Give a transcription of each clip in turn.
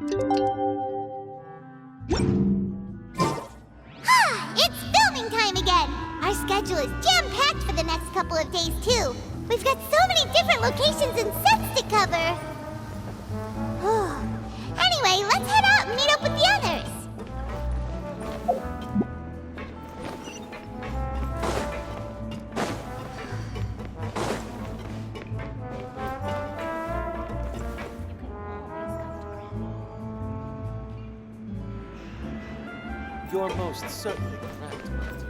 It's filming time again! Our schedule is jam-packed for the next couple of days, too. We've got so many different locations and sets to cover. Anyway, let's head out and meet up with the others. You're most certainly correct, Martin.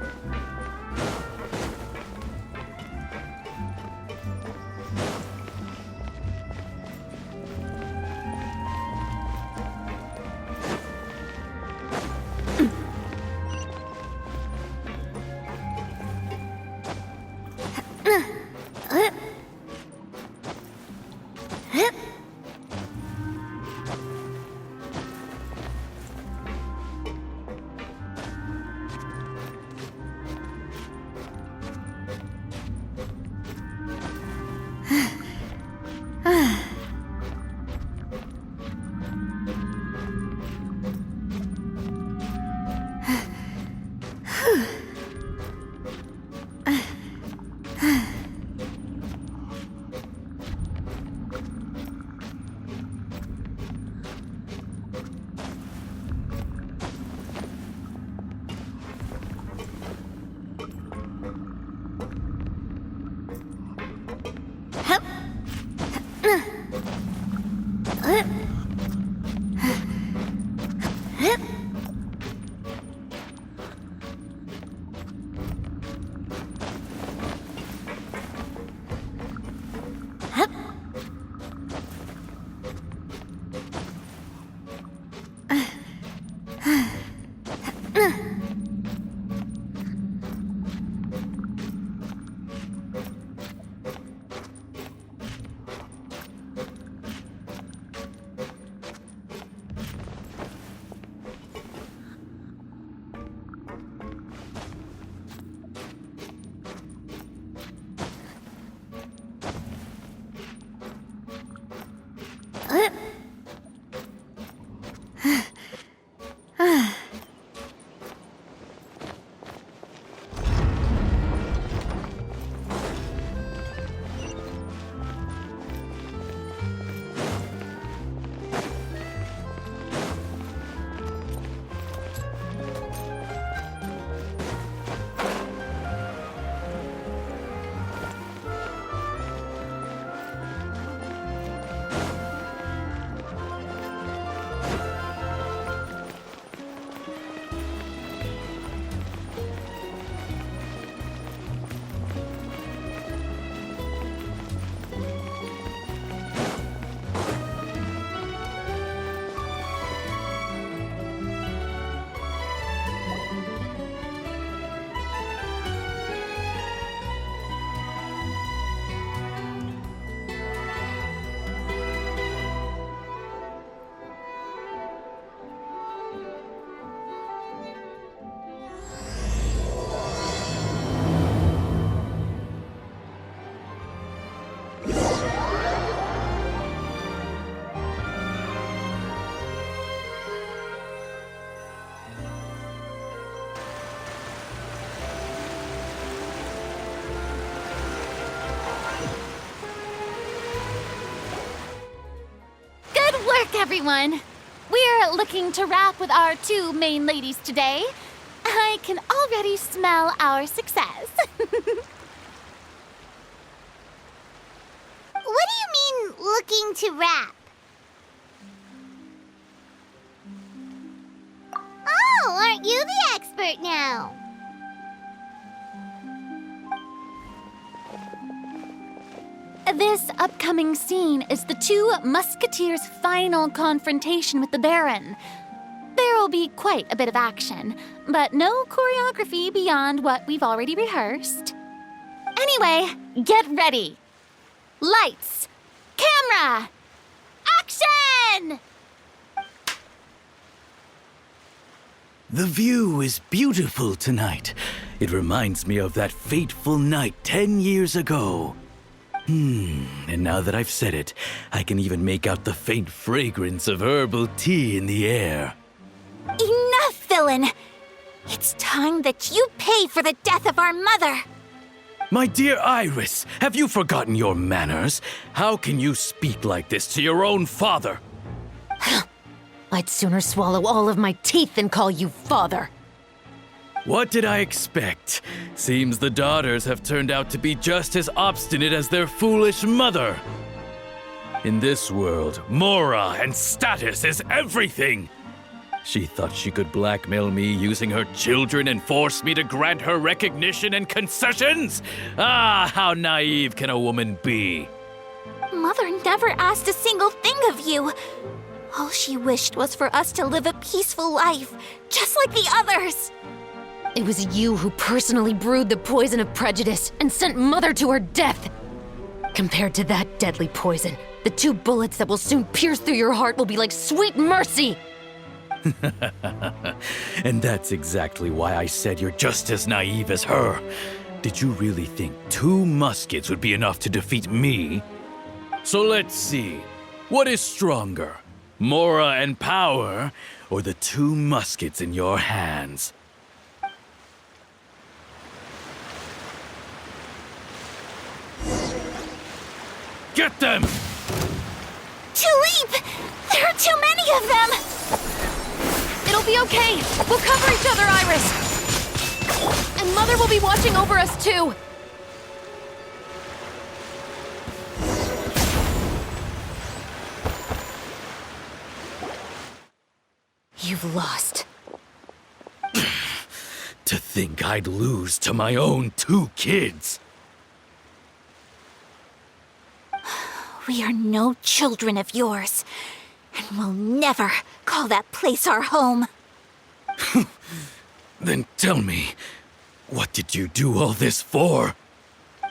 Everyone, we're looking to wrap with our two main ladies today. I can already smell our success. What do you mean, looking to wrap? Oh, aren't you the expert now? This upcoming scene is the two musketeers' final confrontation with the Baron. There will be quite a bit of action, but no choreography beyond what we've already rehearsed. Anyway, get ready. Lights, camera, action! The view is beautiful tonight. It reminds me of that fateful night 10 years ago. And now that I've said it, I can even make out the faint fragrance of herbal tea in the air. Enough, villain! It's time that you pay for the death of our mother! My dear Iris, have you forgotten your manners? How can you speak like this to your own father? I'd sooner swallow all of my teeth than call you father. What did I expect? Seems the daughters have turned out to be just as obstinate as their foolish mother. In this world, Mora and status is everything. She thought she could blackmail me using her children and force me to grant her recognition and concessions? Ah, how naive can a woman be? Mother never asked a single thing of you. All she wished was for us to live a peaceful life, just like the others. It was you who personally brewed the poison of prejudice and sent Mother to her death. Compared to that deadly poison, the 2 bullets that will soon pierce through your heart will be like sweet mercy. And that's exactly why I said you're just as naive as her. Did you really think 2 muskets would be enough to defeat me? So let's see. What is stronger? Mora and power, or the 2 muskets in your hands? Get them! Tulip! There are too many of them! It'll be okay. We'll cover each other, Iris. And Mother will be watching over us too. You've lost. To think I'd lose to my own 2 kids. We are no children of yours, and we'll never call that place our home. Then tell me, what did you do all this for?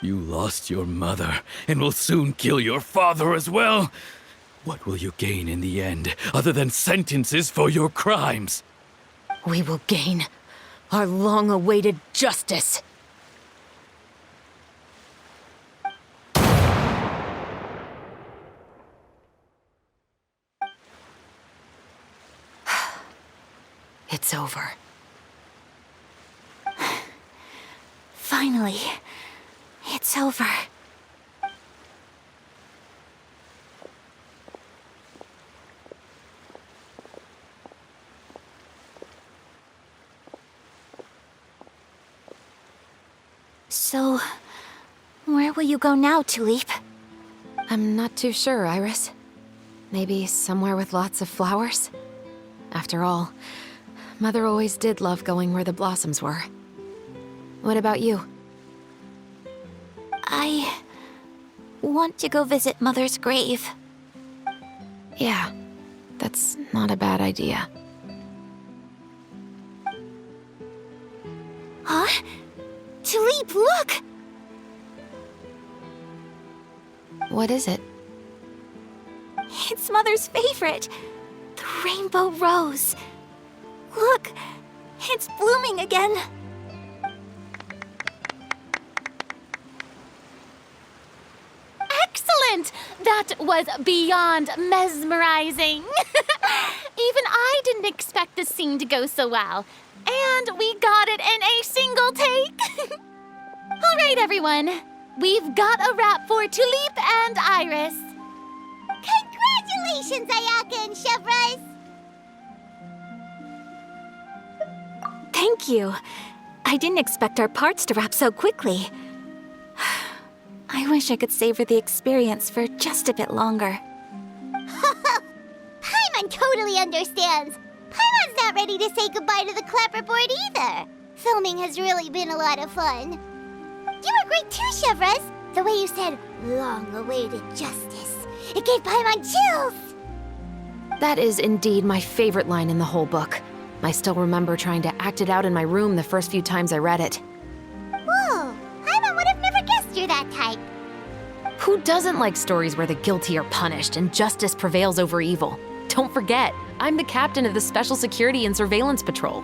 You lost your mother, and will soon kill your father as well. What will you gain in the end, other than sentences for your crimes? We will gain our long-awaited justice. It's over. Finally, it's over. So, where will you go now, Tulip? I'm not too sure, Iris. Maybe somewhere with lots of flowers? After all, Mother always did love going where the blossoms were. What about you? I want to go visit Mother's grave. Yeah, that's not a bad idea. Huh? Tulip, look! What is it? It's Mother's favorite, the rainbow rose. Look, it's blooming again. Excellent! That was beyond mesmerizing. Even I didn't expect this scene to go so well. And we got it in a single take. All right, everyone. We've got a wrap for Tulip and Iris. Congratulations, Ayaka and Chevres! Thank you. I didn't expect our parts to wrap so quickly. I wish I could savor the experience for just a bit longer. Paimon totally understands. Paimon's not ready to say goodbye to the clapperboard either. Filming has really been a lot of fun. You were great too, Chevres. The way you said, long-awaited justice. It gave Paimon chills. That is indeed my favorite line in the whole book. I still remember trying to act it out in my room the first few times I read it. Whoa, Paimon would have never guessed you're that type. Who doesn't like stories where the guilty are punished and justice prevails over evil? Don't forget, I'm the captain of the Special Security and Surveillance Patrol.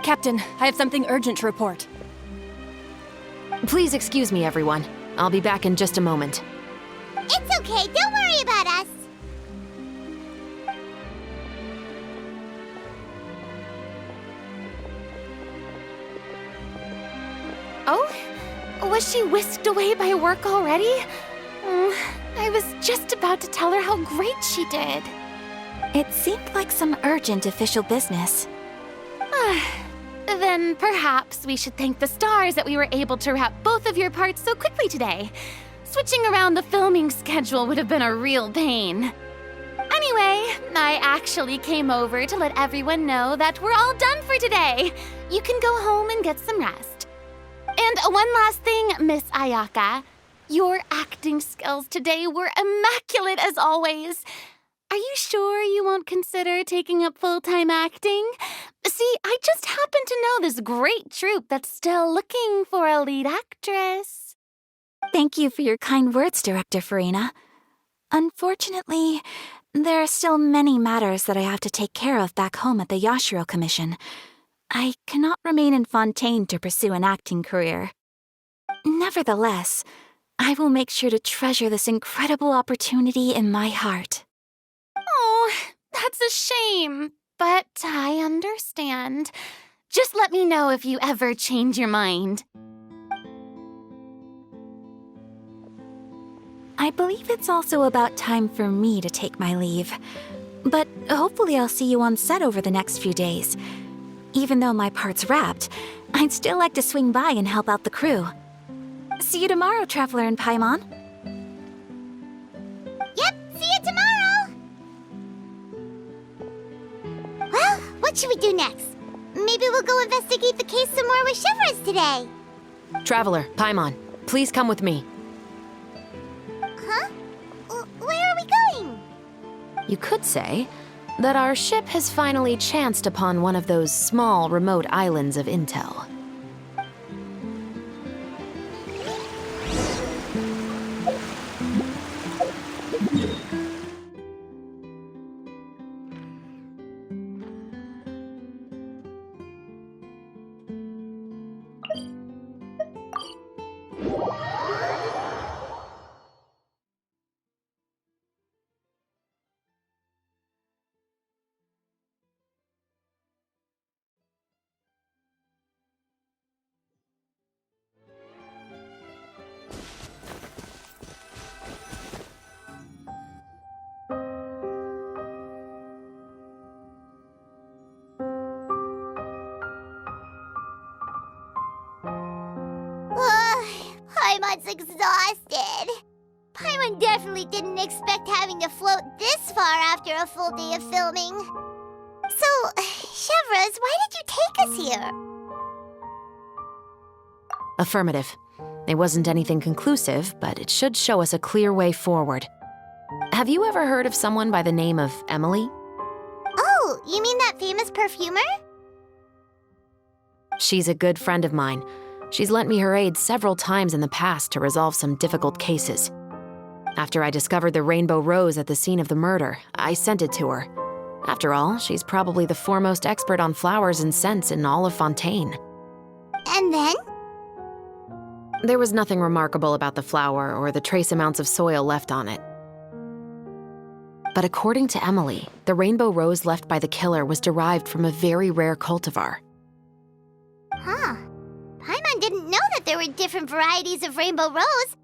Captain, I have something urgent to report. Please excuse me, everyone. I'll be back in just a moment. It's okay, don't worry about us. Oh? Was she whisked away by work already? I was just about to tell her how great she did. It seemed like some urgent official business. Then perhaps we should thank the stars that we were able to wrap both of your parts so quickly today. Switching around the filming schedule would have been a real pain. Anyway, I actually came over to let everyone know that we're all done for today. You can go home and get some rest. And one last thing, Miss Ayaka. Your acting skills today were immaculate as always. Are you sure you won't consider taking up full-time acting? See, I just happen to know this great troupe that's still looking for a lead actress. Thank you for your kind words, Director Farina. Unfortunately, there are still many matters that I have to take care of back home at the Yashiro Commission. I cannot remain in Fontaine to pursue an acting career. Nevertheless, I will make sure to treasure this incredible opportunity in my heart. Oh, that's a shame, but I understand. Just let me know if you ever change your mind. I believe it's also about time for me to take my leave. But hopefully I'll see you on set over the next few days. Even though my part's wrapped, I'd still like to swing by and help out the crew. See you tomorrow, Traveler and Paimon. Yep, see you tomorrow! Well, what should we do next? Maybe we'll go investigate the case some more with Chevres today. Traveler, Paimon, please come with me. Huh? Where are we going? You could say that our ship has finally chanced upon one of those small, remote islands of intel. Paimon's exhausted. Paimon definitely didn't expect having to float this far after a full day of filming. So, Chevres, why did you take us here? Affirmative. It wasn't anything conclusive, but it should show us a clear way forward. Have you ever heard of someone by the name of Emily? Oh, you mean that famous perfumer? She's a good friend of mine. She's lent me her aid several times in the past to resolve some difficult cases. After I discovered the rainbow rose at the scene of the murder, I sent it to her. After all, she's probably the foremost expert on flowers and scents in all of Fontaine. And then? There was nothing remarkable about the flower or the trace amounts of soil left on it. But according to Emily, the rainbow rose left by the killer was derived from a very rare cultivar. Huh. Paimon didn't know that there were different varieties of rainbow rose.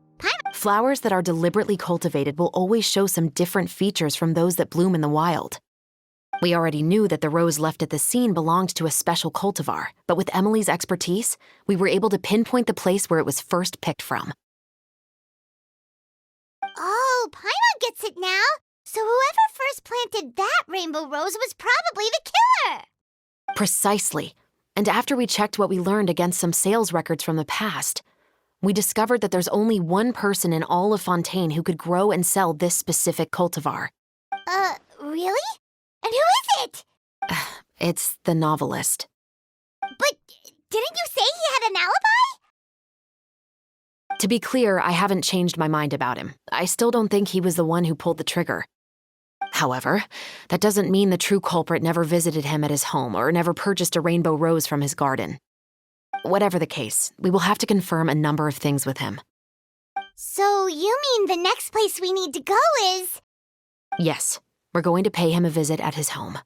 Flowers that are deliberately cultivated will always show some different features from those that bloom in the wild. We already knew that the rose left at the scene belonged to a special cultivar, but with Emily's expertise, we were able to pinpoint the place where it was first picked from. Oh, Paimon gets it now. So whoever first planted that rainbow rose was probably the killer. Precisely. And after we checked what we learned against some sales records from the past, we discovered that there's only one person in all of Fontaine who could grow and sell this specific cultivar. Really? And who is it? It's the novelist. But didn't you say he had an alibi? To be clear, I haven't changed my mind about him. I still don't think he was the one who pulled the trigger. However, that doesn't mean the true culprit never visited him at his home or never purchased a rainbow rose from his garden. Whatever the case, we will have to confirm a number of things with him. So you mean the next place we need to go is... Yes, we're going to pay him a visit at his home.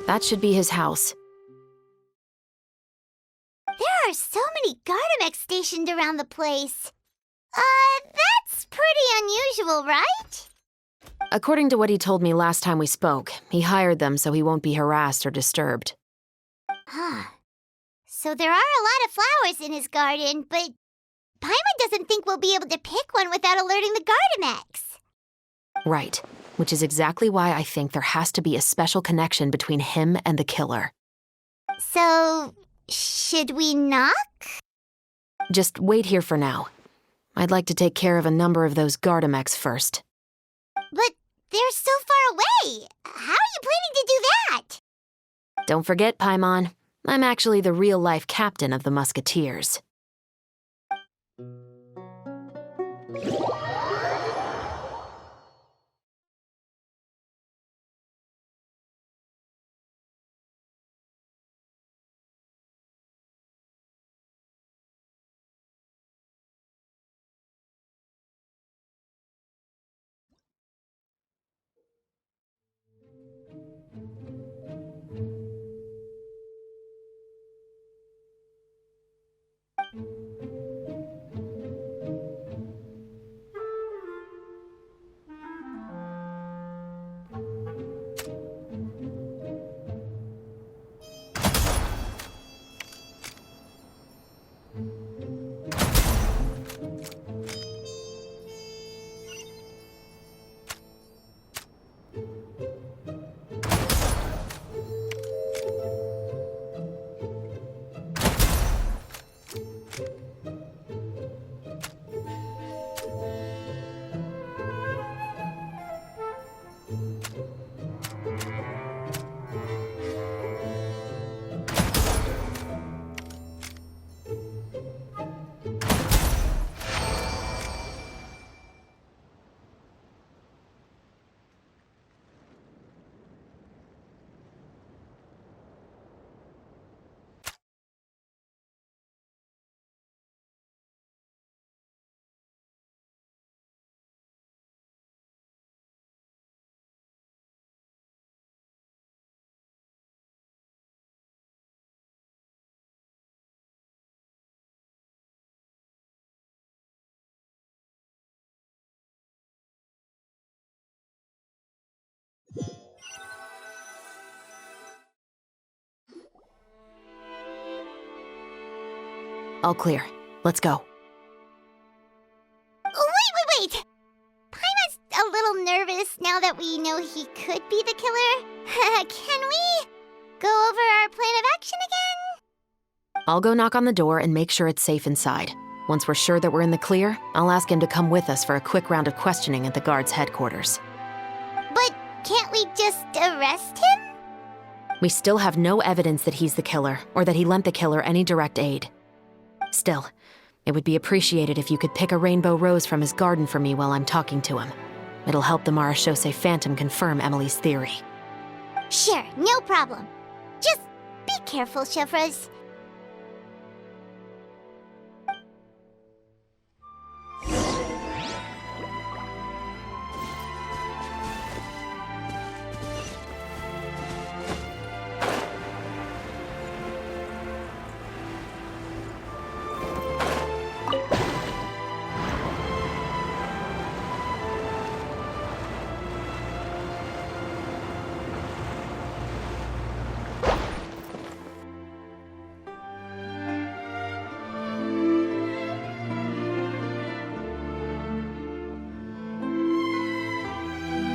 That should be his house. There are so many Gardamex stationed around the place. That's pretty unusual, right? According to what he told me last time we spoke, he hired them so he won't be harassed or disturbed. Huh. So there are a lot of flowers in his garden, but Paimon doesn't think we'll be able to pick one without alerting the Gardamex. Right, which is exactly why I think there has to be a special connection between him and the killer. So, should we knock? Just wait here for now. I'd like to take care of a number of those Gardamex first. But they're so far away. How are you planning to do that? Don't forget, Paimon, I'm actually the real-life captain of the Musketeers. All clear. Let's go. Wait! Paimon's a little nervous now that we know he could be the killer. Can we go over our plan of action again? I'll go knock on the door and make sure it's safe inside. Once we're sure that we're in the clear, I'll ask him to come with us for a quick round of questioning at the guard's headquarters. But can't we just arrest him? We still have no evidence that he's the killer, or that he lent the killer any direct aid. Still, it would be appreciated if you could pick a rainbow rose from his garden for me while I'm talking to him. It'll help the Marechaussee Phantom confirm Emily's theory. Sure, no problem. Just be careful, Chevreuse.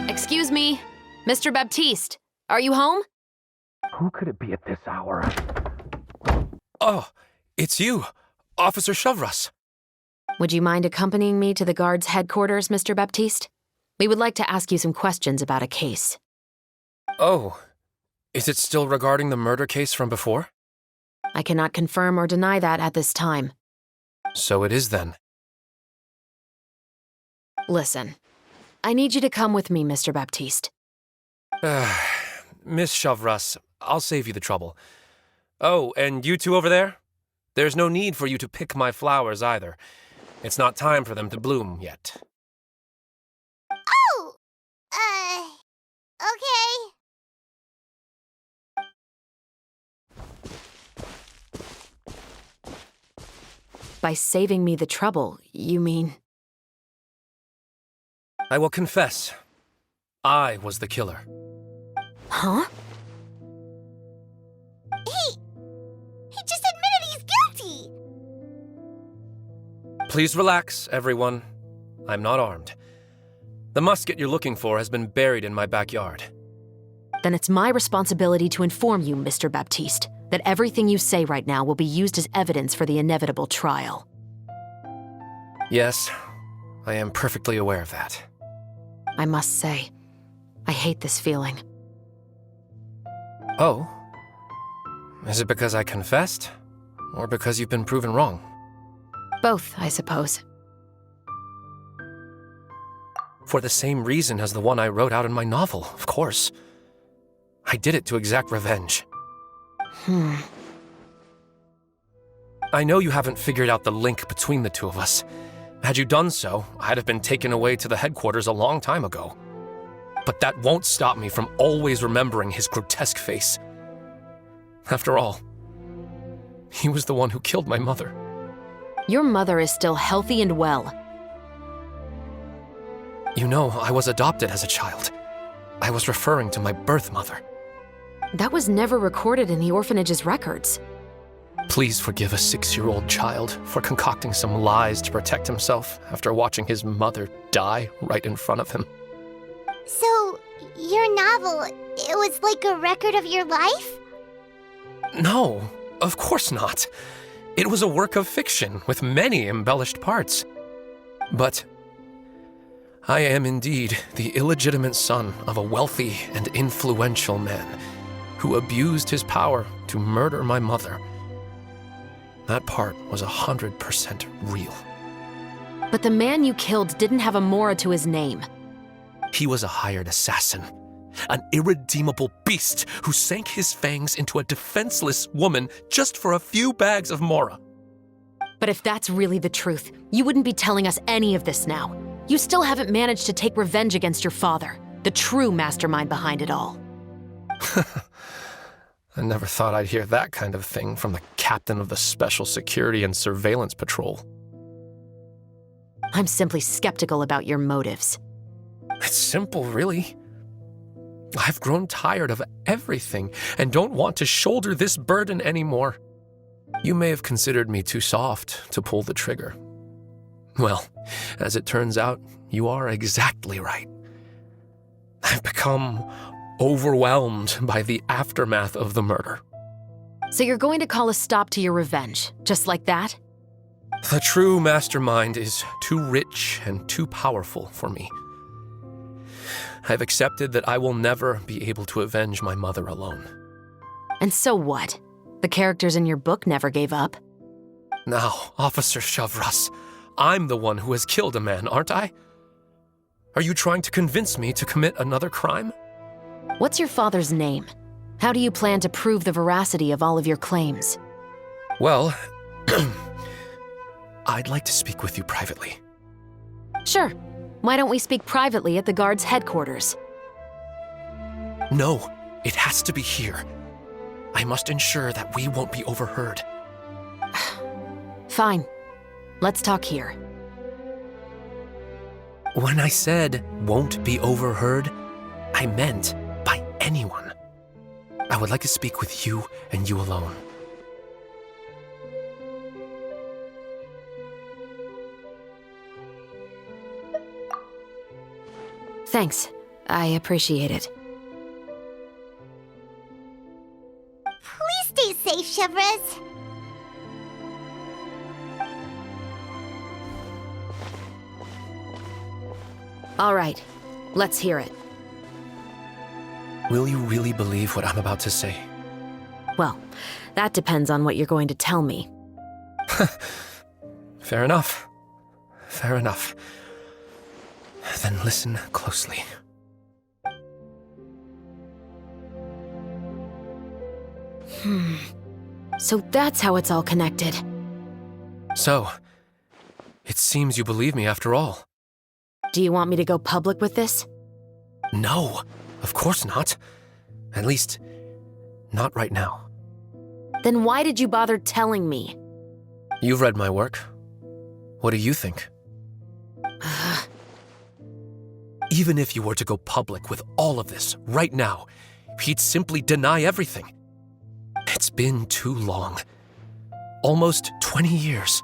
Excuse me, Mr. Baptiste, are you home? Who could it be at this hour? Oh, it's you, Officer Chevreuse. Would you mind accompanying me to the guard's headquarters, Mr. Baptiste? We would like to ask you some questions about a case. Oh, is it still regarding the murder case from before? I cannot confirm or deny that at this time. So it is then. Listen, I need you to come with me, Mr. Baptiste. Miss Chavras, I'll save you the trouble. Oh, and you two over there? There's no need for you to pick my flowers either. It's not time for them to bloom yet. Oh! Okay. By saving me the trouble, you mean... I will confess, I was the killer. Huh? He just admitted he's guilty! Please relax, everyone. I'm not armed. The musket you're looking for has been buried in my backyard. Then it's my responsibility to inform you, Mr. Baptiste, that everything you say right now will be used as evidence for the inevitable trial. Yes, I am perfectly aware of that. I must say, I hate this feeling. Oh? Is it because I confessed? Or because you've been proven wrong? Both, I suppose. For the same reason as the one I wrote out in my novel, of course. I did it to exact revenge. I know you haven't figured out the link between the two of us. Had you done so, I'd have been taken away to the headquarters a long time ago. But that won't stop me from always remembering his grotesque face. After all, he was the one who killed my mother. Your mother is still healthy and well. You know, I was adopted as a child. I was referring to my birth mother. That was never recorded in the orphanage's records. Please forgive a 6-year-old child for concocting some lies to protect himself after watching his mother die right in front of him. So, your novel, it was like a record of your life? No, of course not. It was a work of fiction with many embellished parts. But I am indeed the illegitimate son of a wealthy and influential man who abused his power to murder my mother. That part was 100% real. But the man you killed didn't have a Mora to his name. He was a hired assassin, an irredeemable beast who sank his fangs into a defenseless woman just for a few bags of Mora. But if that's really the truth, you wouldn't be telling us any of this now. You still haven't managed to take revenge against your father, the true mastermind behind it all. I never thought I'd hear that kind of thing from the captain of the Special Security and Surveillance Patrol. I'm simply skeptical about your motives. It's simple, really. I've grown tired of everything and don't want to shoulder this burden anymore. You may have considered me too soft to pull the trigger. Well, as it turns out, you are exactly right. I've become overwhelmed by the aftermath of the murder. So you're going to call a stop to your revenge, just like that? The true mastermind is too rich and too powerful for me. I've accepted that I will never be able to avenge my mother alone. And so what? The characters in your book never gave up. Now, Officer Chavras, I'm the one who has killed a man, aren't I? Are you trying to convince me to commit another crime? What's your father's name? How do you plan to prove the veracity of all of your claims? Well, I'd like to speak with you privately. Sure. Why don't we speak privately at the guard's headquarters? No, it has to be here. I must ensure that we won't be overheard. Fine. Let's talk here. When I said won't be overheard, I meant by anyone. I would like to speak with you and you alone. Thanks. I appreciate it. Please stay safe, Chevres. All right. Let's hear it. Will you really believe what I'm about to say? Well, that depends on what you're going to tell me. Fair enough. Fair enough. Then listen closely. So that's how it's all connected. So, it seems you believe me after all. Do you want me to go public with this? No, of course not. At least, not right now. Then why did you bother telling me? You've read my work. What do you think? Even if you were to go public with all of this right now, he'd simply deny everything. It's been too long. Almost 20 years.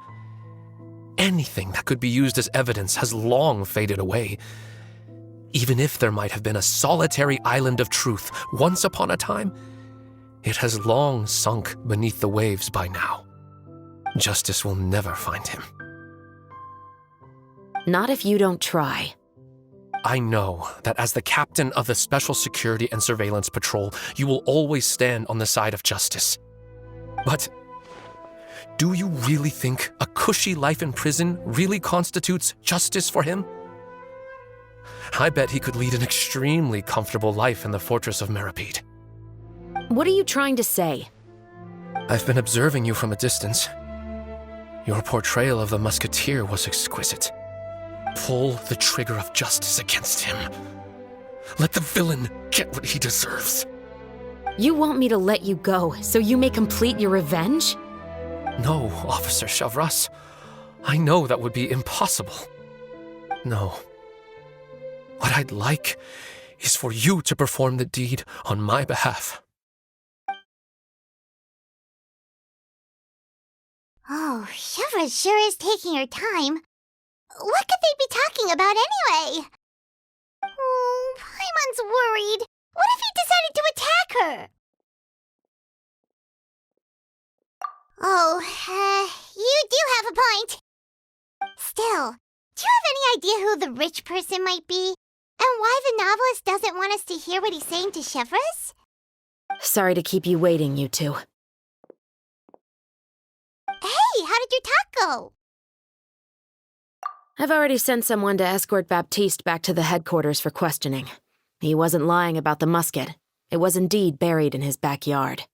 Anything that could be used as evidence has long faded away. Even if there might have been a solitary island of truth once upon a time, it has long sunk beneath the waves by now. Justice will never find him. Not if you don't try. I know that as the captain of the Special Security and Surveillance Patrol, you will always stand on the side of justice. But do you really think a cushy life in prison really constitutes justice for him? I bet he could lead an extremely comfortable life in the fortress of Meripede. What are you trying to say? I've been observing you from a distance. Your portrayal of the musketeer was exquisite. Pull the trigger of justice against him. Let the villain get what he deserves. You want me to let you go so you may complete your revenge? No, Officer Chavras. I know that would be impossible. No. What I'd like is for you to perform the deed on my behalf. Oh, Shiva sure is taking her time. What could they be talking about anyway? Oh, Paimon's worried. What if he decided to attack her? Oh, you do have a point. Still, do you have any idea who the rich person might be? And why the novelist doesn't want us to hear what he's saying to Chevres? Sorry to keep you waiting, you two. Hey, how did your talk go? I've already sent someone to escort Baptiste back to the headquarters for questioning. He wasn't lying about the musket. It was indeed buried in his backyard.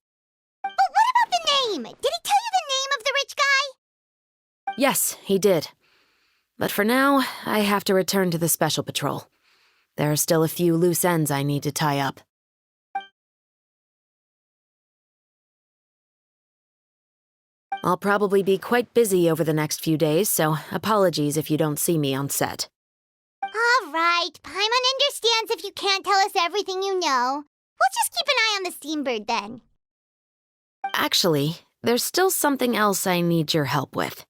But what about the name? Did he tell you the name of the rich guy? Yes, he did. But for now, I have to return to the Special Patrol. There are still a few loose ends I need to tie up. I'll probably be quite busy over the next few days, so apologies if you don't see me on set. All right, Paimon understands if you can't tell us everything you know. We'll just keep an eye on the Steambird then. Actually, there's still something else I need your help with.